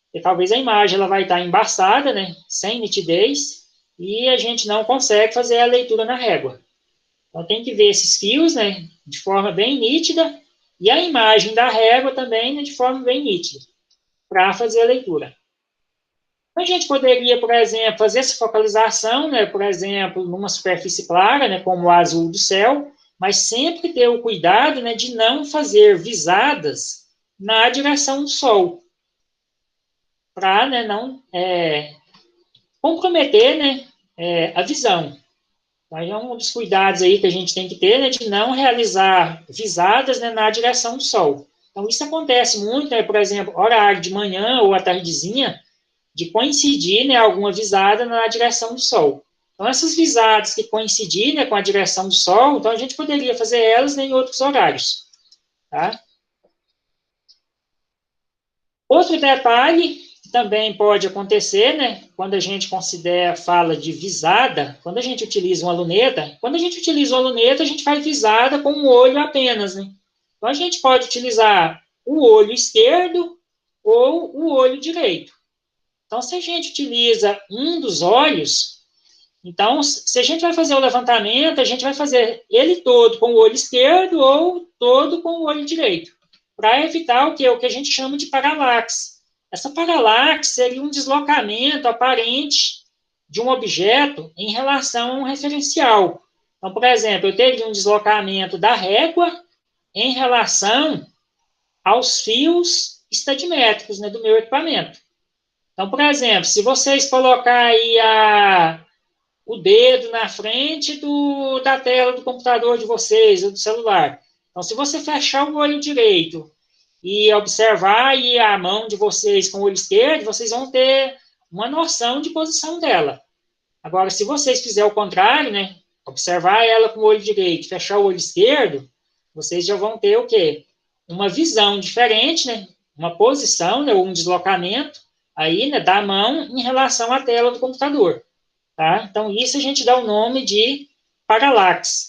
Porque talvez a imagem ela vai estar embaçada, né, sem nitidez, e a gente não consegue fazer a leitura na régua. Então tem que ver esses fios, né, de forma bem nítida, e a imagem da régua também, né, de forma bem nítida, para fazer a leitura. A gente poderia, por exemplo, fazer essa focalização, né, por exemplo, numa superfície clara, né, como o azul do céu, mas sempre ter o cuidado, né, de não fazer visadas na direção do sol, para, né, não comprometer, né, a visão. Aí é um dos cuidados aí que a gente tem que ter, né, de não realizar visadas, né, na direção do sol. Então, isso acontece muito, né, por exemplo, horário de manhã ou à tardezinha, de coincidir, né, alguma visada na direção do Sol. Então, essas visadas que coincidirem, né, com a direção do Sol, então a gente poderia fazer elas, né, em outros horários. Tá? Outro detalhe que também pode acontecer, né, quando a gente fala de visada, quando a gente utiliza uma luneta, quando a gente utiliza uma luneta, a gente faz visada com um olho apenas, né? Então, a gente pode utilizar o olho esquerdo ou o olho direito. Então, se a gente utiliza um dos olhos, Então, se a gente vai fazer o levantamento, a gente vai fazer ele todo com o olho esquerdo ou todo com o olho direito, para evitar o que a gente chama de paralaxe. Essa paralaxe seria um deslocamento aparente de um objeto em relação a um referencial. Então, por exemplo, eu teria um deslocamento da régua em relação aos fios estadimétricos, né, do meu equipamento. Então, por exemplo, se vocês colocarem aí o dedo na frente da tela do computador de vocês, ou do celular. Então, se você fechar o olho direito e observar aí a mão de vocês com o olho esquerdo, vocês vão ter uma noção de posição dela. Agora, se vocês fizerem o contrário, né, observar ela com o olho direito, fechar o olho esquerdo, vocês já vão ter o quê? Uma visão diferente, né, uma posição, né, ou um deslocamento aí, né, da mão em relação à tela do computador. Tá? Então, isso a gente dá o nome de paralaxe.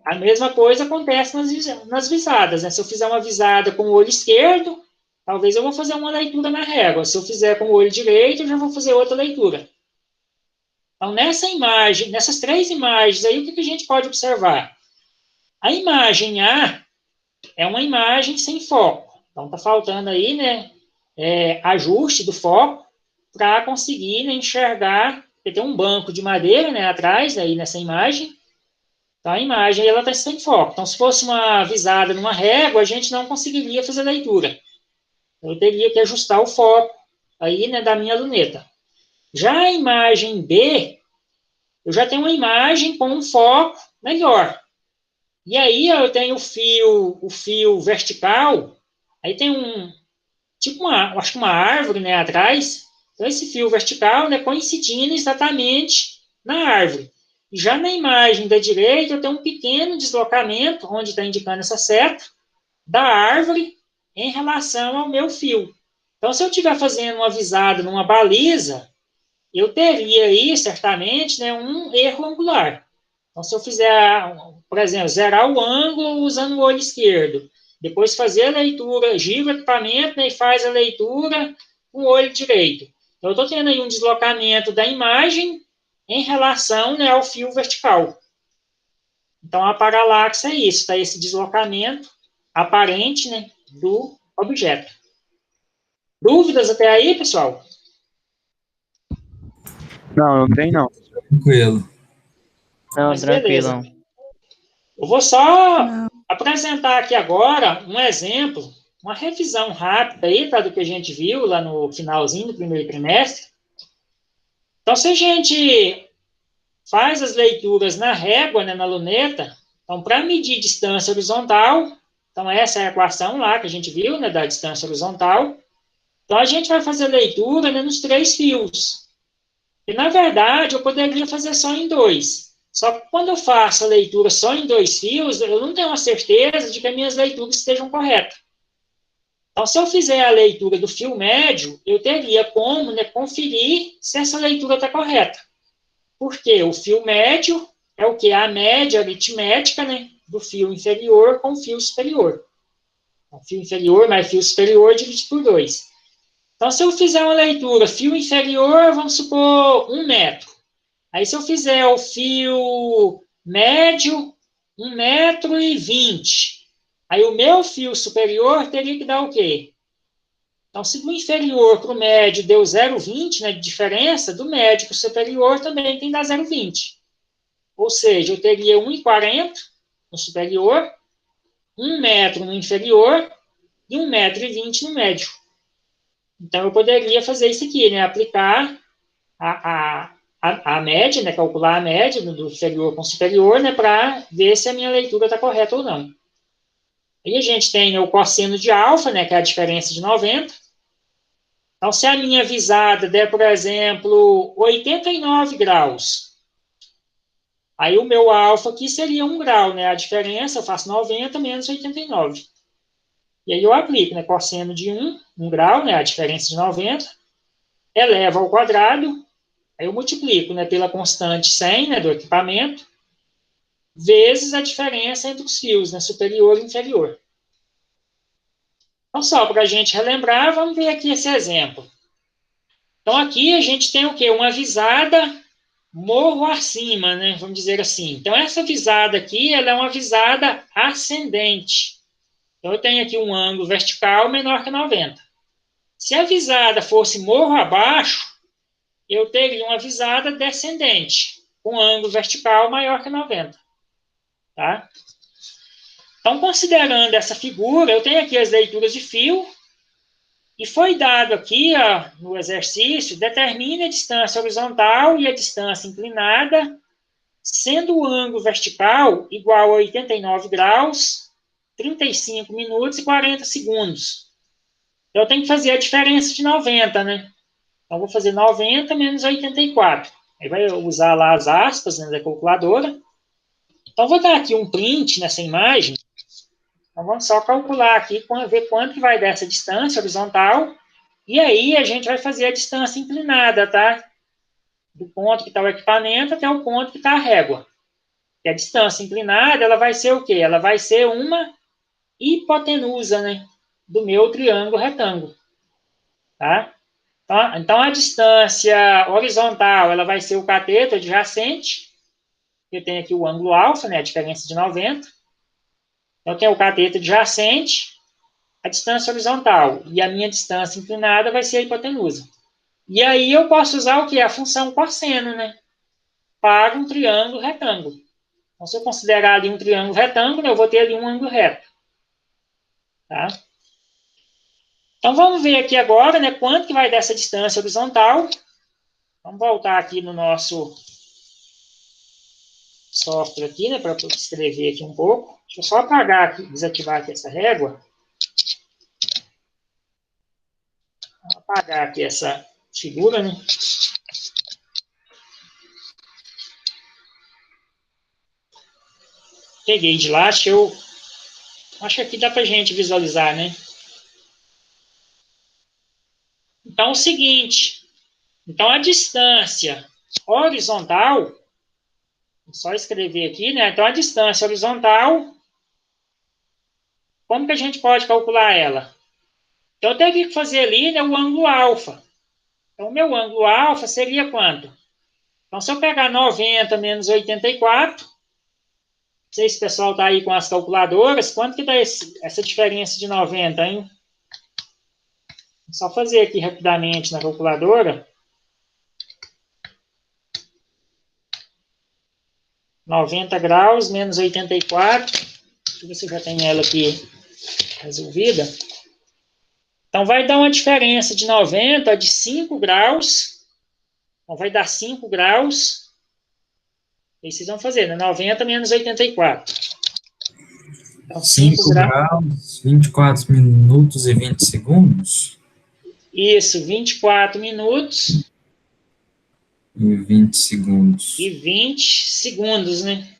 A mesma coisa acontece nas visadas. Né? Se eu fizer uma visada com o olho esquerdo, talvez eu vou fazer uma leitura na régua. Se eu fizer com o olho direito, eu já vou fazer outra leitura. Então, nessa imagem, nessas 3 imagens aí, o que a gente pode observar? A imagem A é uma imagem sem foco. Então, está faltando aí, né, ajuste do foco para conseguir, né, enxergar. Tem um banco de madeira, né, atrás, aí nessa imagem. Então, a imagem ela está sem foco. Então, se fosse uma visada numa régua, a gente não conseguiria fazer leitura. Eu teria que ajustar o foco aí, né, da minha luneta. Já a imagem B, eu já tenho uma imagem com um foco melhor. E aí eu tenho o fio vertical, aí tem tipo acho que uma árvore, né, atrás. Então, esse fio vertical, né, coincidindo exatamente na árvore. E já na imagem da direita, eu tenho um pequeno deslocamento, onde está indicando essa seta, da árvore em relação ao meu fio. Então, se eu estiver fazendo uma visada numa baliza, eu teria aí, certamente, né, um erro angular. Então, se eu fizer, por exemplo, zerar o ângulo usando o olho esquerdo, depois fazer a leitura, gira o equipamento, né, e faz a leitura com o olho direito. Então, eu estou tendo aí um deslocamento da imagem em relação, né, ao fio vertical. Então, a paralaxe é isso, tá? Esse deslocamento aparente, né, do objeto. Dúvidas até aí, pessoal? Não, não tem não. Tranquilo. Não, Mas beleza. tranquilo. Eu vou só apresentar aqui agora um exemplo, uma revisão rápida aí, tá, do que a gente viu lá no finalzinho do primeiro trimestre. Então, se a gente faz as leituras na régua, né, na luneta, então, para medir distância horizontal, então essa é a equação lá que a gente viu, né, da distância horizontal. Então, a gente vai fazer leitura, né, nos 3 fios. E, na verdade, eu poderia fazer só em 2. Só que quando eu faço a leitura só em 2 fios, eu não tenho a certeza de que as minhas leituras estejam corretas. Então, se eu fizer a leitura do fio médio, eu teria como, né, conferir se essa leitura está correta. Porque o fio médio é o que? A média aritmética, né, do fio inferior com o fio superior. O fio inferior mais fio superior dividido por 2. Então, se eu fizer uma leitura fio inferior, vamos supor 1 metro. Aí, se eu fizer o fio médio, 1,20 m. Aí, o meu fio superior teria que dar o quê? Então, se do inferior para o médio deu 0,20, né, de diferença, do médio para o superior também tem que dar 0,20. Ou seja, eu teria 1,40 no superior, 1 metro no inferior e 1,20 m no médio. Então, eu poderia fazer isso aqui, né, aplicar a média, né, calcular a média do inferior com o superior, né, para ver se a minha leitura está correta ou não. Aí a gente tem o cosseno de alfa, né, que é a diferença de 90. Então, se a minha visada der, por exemplo, 89 graus, aí o meu alfa aqui seria 1 grau, né, a diferença, eu faço 90 menos 89. E aí eu aplico, né, cosseno de 1 grau, né, a diferença de 90, eleva ao quadrado. Aí eu multiplico, né, pela constante 100, né, do equipamento, vezes a diferença entre os fios, né, superior e inferior. Então, só para a gente relembrar, vamos ver aqui esse exemplo. Então, aqui a gente tem o quê? Uma visada morro acima, né? Vamos dizer assim. Então, essa visada aqui, ela é uma visada ascendente. Então, eu tenho aqui um ângulo vertical menor que 90. Se a visada fosse morro abaixo, eu teria uma visada descendente, com ângulo vertical maior que 90. Tá? Então, considerando essa figura, eu tenho aqui as leituras de fio, e foi dado aqui, ó, no exercício, determine a distância horizontal e a distância inclinada, sendo o ângulo vertical igual a 89 graus, 35 minutos e 40 segundos. Eu tenho que fazer a diferença de 90, né? Então, vou fazer 90 menos 84. Aí vai usar lá as aspas, né, da calculadora. Então, vou dar aqui um print nessa imagem. Então, vamos só calcular aqui, ver quanto que vai dessa distância horizontal. E aí, a gente vai fazer a distância inclinada, tá? Do ponto que está o equipamento até o ponto que está a régua. E a distância inclinada, ela vai ser o quê? Ela vai ser uma hipotenusa, né? Do meu triângulo retângulo. Tá? Então, a distância horizontal, ela vai ser o cateto adjacente. Eu tenho aqui o ângulo alfa, né? A diferença de 90. Então, eu tenho o cateto adjacente, a distância horizontal. E a minha distância inclinada vai ser a hipotenusa. E aí, eu posso usar o quê? A função cosseno, né? Para um triângulo retângulo. Então, se eu considerar ali um triângulo retângulo, eu vou ter ali um ângulo reto. Tá? Então, vamos ver aqui agora, né, quanto que vai dessa distância horizontal. Vamos voltar aqui no nosso software aqui, né, para escrever aqui um pouco. Deixa eu só apagar aqui, desativar aqui essa régua. Vou apagar aqui essa figura, né. Peguei de lá, acho que aqui dá para a gente visualizar, né. Então, é o seguinte. Então, a distância horizontal, vou só escrever aqui, né. Então, a distância horizontal, como que a gente pode calcular ela? Então, eu teria que fazer ali, né, o ângulo alfa. Então, o meu ângulo alfa seria quanto? Então, se eu pegar 90 menos 84, não sei se o pessoal está aí com as calculadoras, quanto que dá essa diferença de 90, hein? Vou só fazer aqui rapidamente na calculadora. 90 graus menos 84. Deixa eu ver se eu já tenho ela aqui resolvida. Então, vai dar uma diferença de 90 de 5 graus. Então, vai dar 5 graus. Aí vocês vão fazer, né? 90 menos 84. Então, 5 graus, 24 minutos e 20 segundos? Isso, 24 minutos. E 20 segundos. E 20 segundos, né?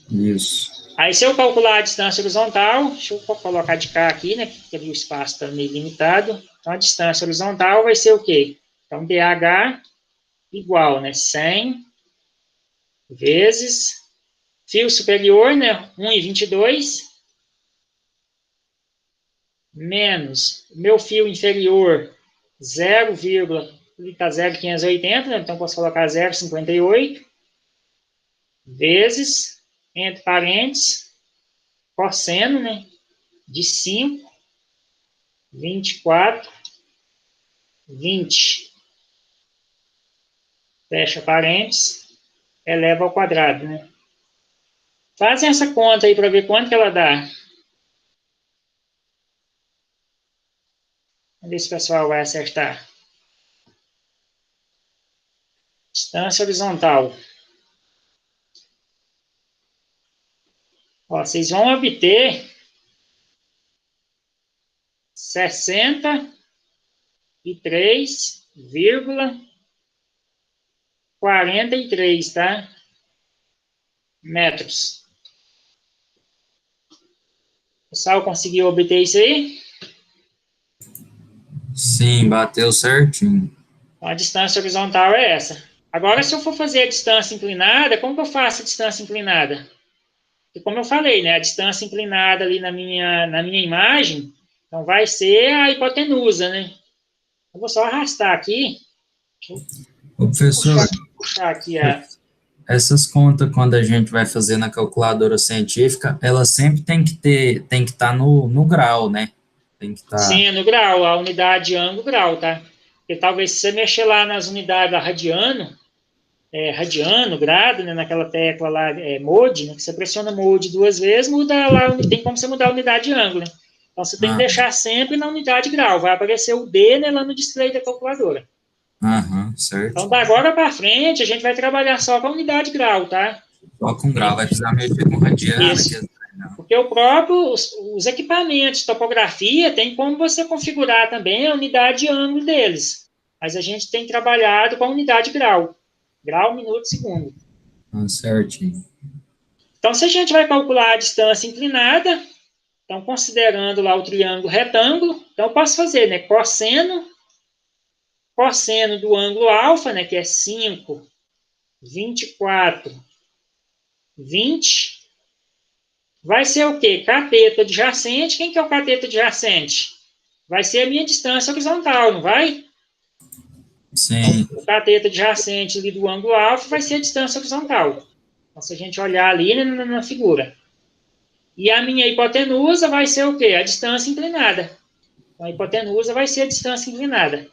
Isso. Aí, se eu calcular a distância horizontal, deixa eu colocar de cá aqui, né? Porque ali o espaço está meio limitado. Então, a distância horizontal vai ser o quê? Então, DH igual, né? 100 vezes fio superior, né? 1,22 menos meu fio inferior 0,0580, né? Então, posso colocar 0,58 vezes, entre parênteses, cosseno, né? De 5, 24, 20. Fecha parênteses, eleva ao quadrado, né? Fazem essa conta aí para ver quanto que ela dá. Vamos ver se o pessoal vai acertar. Distância horizontal. Ó, vocês vão obter 63,43, tá? Metros. O pessoal conseguiu obter isso aí? Sim, bateu certinho. Então, a distância horizontal é essa. Agora, se eu for fazer a distância inclinada, como que eu faço a distância inclinada? E como eu falei, né, a distância inclinada ali na minha imagem, então vai ser a hipotenusa, né? Eu vou só arrastar aqui. Ô, professor, puxar aqui a... Essas contas, quando a gente vai fazer na calculadora científica, ela sempre tem que estar no grau, né? Tem que estar... Sim, no grau, a unidade ângulo grau, tá? Porque talvez se você mexer lá nas unidades da radiano, grado, né, naquela tecla lá, mode, né, que você pressiona mode 2 vezes, muda lá, tem como você mudar a unidade de ângulo, né? Então, você tem que deixar sempre na unidade grau, vai aparecer o D, né, lá no display da calculadora. Certo. Então, da agora para frente, a gente vai trabalhar só com a unidade grau, tá? Só com grau, vai precisar mexer com radiana. Isso. Porque o próprio, os equipamentos de topografia, tem como você configurar também a unidade de ângulo deles. Mas a gente tem trabalhado com a unidade grau. Grau, minuto, segundo. Certinho. Então, se a gente vai calcular a distância inclinada, então, considerando lá o triângulo retângulo, então eu posso fazer, né, cosseno do ângulo alfa, né, que é 5, 24, 20, vai ser o quê? Cateto adjacente. Quem que é o cateto adjacente? Vai ser a minha distância horizontal, não vai? Sim. Então, o cateto adjacente ali do ângulo alfa vai ser a distância horizontal. Então, se a gente olhar ali, né, na figura. E a minha hipotenusa vai ser o quê? A distância inclinada. Então, a hipotenusa vai ser a distância inclinada.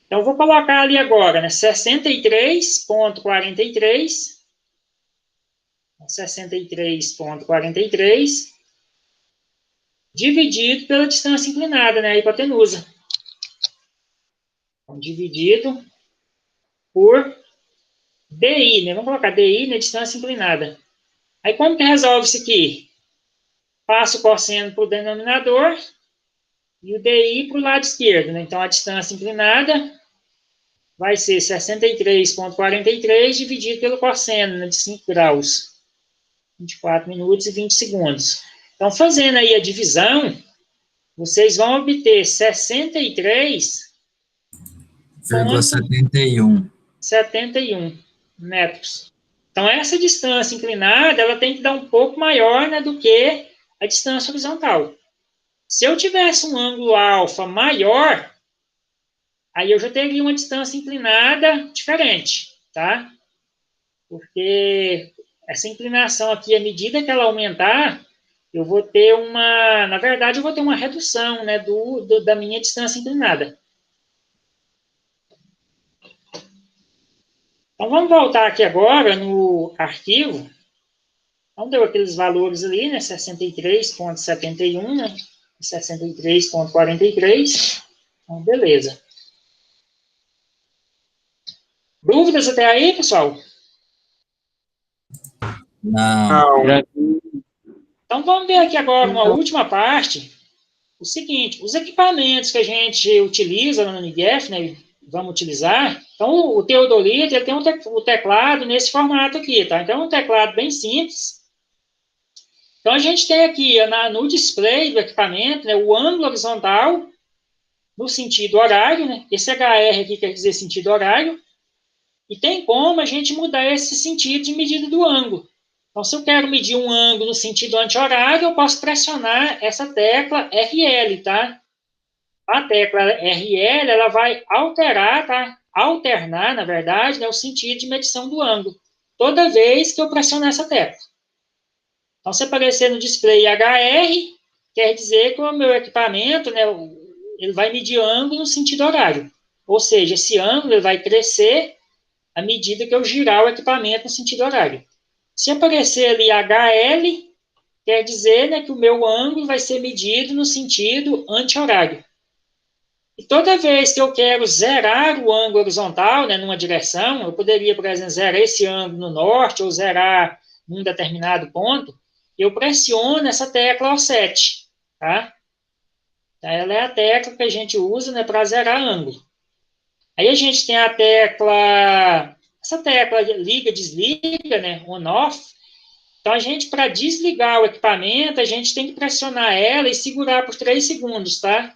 Então, eu vou colocar ali agora, né, 63,43, 63,43, dividido pela distância inclinada, né, a hipotenusa. Então, dividido por DI, né, vamos colocar DI, né, distância inclinada. Aí, como que resolve isso aqui? Passo o cosseno para o denominador e o DI para o lado esquerdo, né? Então, a distância inclinada vai ser 63,43 dividido pelo cosseno, né, de 5 graus. 24 minutos e 20 segundos. Então, fazendo aí a divisão, vocês vão obter 63,71 metros. Então, essa distância inclinada, ela tem que dar um pouco maior, né, do que a distância horizontal. Se eu tivesse um ângulo alfa maior, aí eu já teria uma distância inclinada diferente, tá? Porque essa inclinação aqui, à medida que ela aumentar, eu vou ter na verdade, eu vou ter uma redução, né, da minha distância inclinada. Então, vamos voltar aqui agora no arquivo. Então, deu aqueles valores ali, né, 63,71, né, 63,43. Então, beleza. Dúvidas até aí, pessoal? Não. Então, vamos ver aqui agora uma última parte. O seguinte, os equipamentos que a gente utiliza no Unigef, né, vamos utilizar, então o Teodolito, ele tem o teclado nesse formato aqui, tá? Então, é um teclado bem simples. Então, a gente tem aqui no display do equipamento, né, o ângulo horizontal no sentido horário, né? Esse HR aqui quer dizer sentido horário, e tem como a gente mudar esse sentido de medida do ângulo. Então, se eu quero medir um ângulo no sentido anti-horário, eu posso pressionar essa tecla RL, tá? A tecla RL, ela vai alterar, tá? Alternar, na verdade, né, o sentido de medição do ângulo, toda vez que eu pressionar essa tecla. Então, se aparecer no display HR, quer dizer que o meu equipamento, né, ele vai medir ângulo no sentido horário. Ou seja, esse ângulo ele vai crescer à medida que eu girar o equipamento no sentido horário. Se aparecer ali HL, quer dizer, né, que o meu ângulo vai ser medido no sentido anti-horário. E toda vez que eu quero zerar o ângulo horizontal, né, numa direção, eu poderia, por exemplo, zerar esse ângulo no norte ou zerar num determinado ponto, eu pressiono essa tecla offset, tá? Ela é a tecla que a gente usa, né, para zerar ângulo. Aí a gente tem essa tecla liga, desliga, né, on-off. Então, a gente, para desligar o equipamento, a gente tem que pressionar ela e segurar por 3 segundos, tá?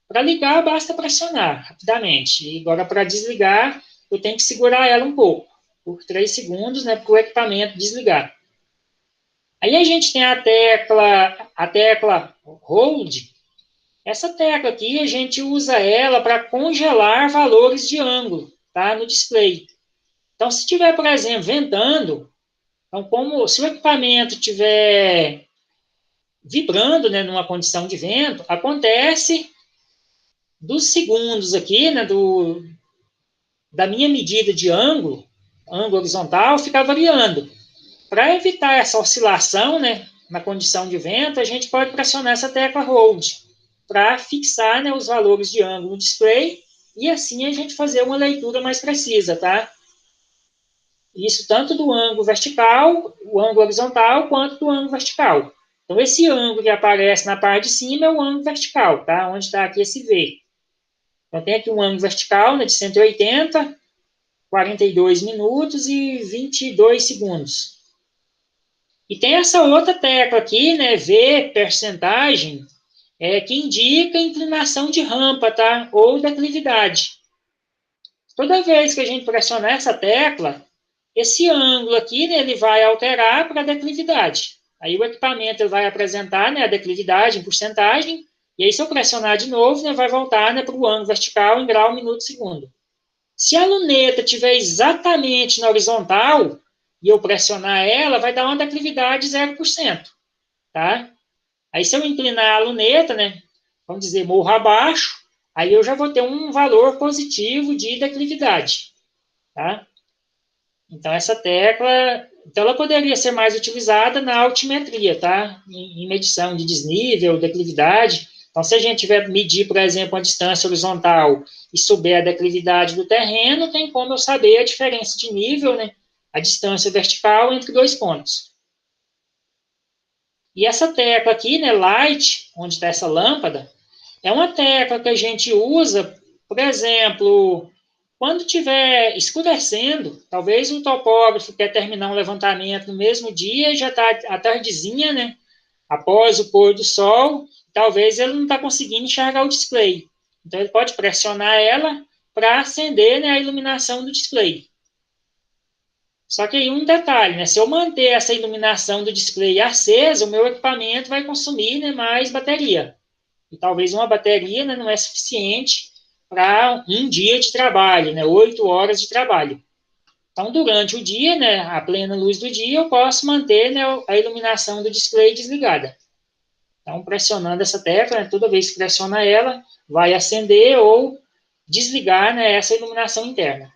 Para ligar, basta pressionar rapidamente. E agora, para desligar, eu tenho que segurar ela um pouco, por 3 segundos, né, para o equipamento desligar. Aí a gente tem a tecla Hold. Essa tecla aqui, a gente usa ela para congelar valores de ângulo, tá, no display. Então, se tiver, por exemplo, ventando, então, como se o equipamento estiver vibrando, né, numa condição de vento, acontece dos segundos aqui, né, da minha medida de ângulo horizontal, ficar variando. Para evitar essa oscilação, né, na condição de vento, a gente pode pressionar essa tecla Hold para fixar, né, os valores de ângulo no display e assim a gente fazer uma leitura mais precisa, tá? Isso tanto do ângulo vertical, o ângulo horizontal, quanto do ângulo vertical. Então, esse ângulo que aparece na parte de cima é o ângulo vertical, tá? Onde está aqui esse V. Então, tem aqui um ângulo vertical, né, de 180, 42 minutos e 22 segundos. E tem essa outra tecla aqui, né, V, percentagem, que indica inclinação de rampa, tá? Ou declividade. Toda vez que a gente pressionar essa tecla, esse ângulo aqui, né, ele vai alterar para a declividade. Aí o equipamento ele vai apresentar, né, a declividade em porcentagem, e aí se eu pressionar de novo, né, vai voltar, né, para o ângulo vertical em grau, minuto, segundo. Se a luneta estiver exatamente na horizontal, e eu pressionar ela, vai dar uma declividade de 0%, tá? Aí se eu inclinar a luneta, né, vamos dizer, morro abaixo, aí eu já vou ter um valor positivo de declividade, tá? Então, essa tecla, então ela poderia ser mais utilizada na altimetria, tá? Em medição de desnível, declividade. Então, se a gente tiver medir, por exemplo, uma distância horizontal e souber a declividade do terreno, tem como eu saber a diferença de nível, né? A distância vertical entre dois pontos. E essa tecla aqui, né, Light, onde está essa lâmpada, é uma tecla que a gente usa, por exemplo, quando estiver escurecendo, talvez o topógrafo quer terminar um levantamento no mesmo dia, já está à tardezinha, né? Após o pôr do sol, talvez ele não está conseguindo enxergar o display. Então, ele pode pressionar ela para acender, né, a iluminação do display. Só que aí um detalhe, né? Se eu manter essa iluminação do display acesa, o meu equipamento vai consumir, né, mais bateria. E talvez uma bateria, né, não é suficiente para um dia de trabalho, né, 8 horas de trabalho. Então, durante o dia, né, a plena luz do dia, eu posso manter, né, a iluminação do display desligada. Então, pressionando essa tecla, né, toda vez que pressiona ela, vai acender ou desligar, né, essa iluminação interna.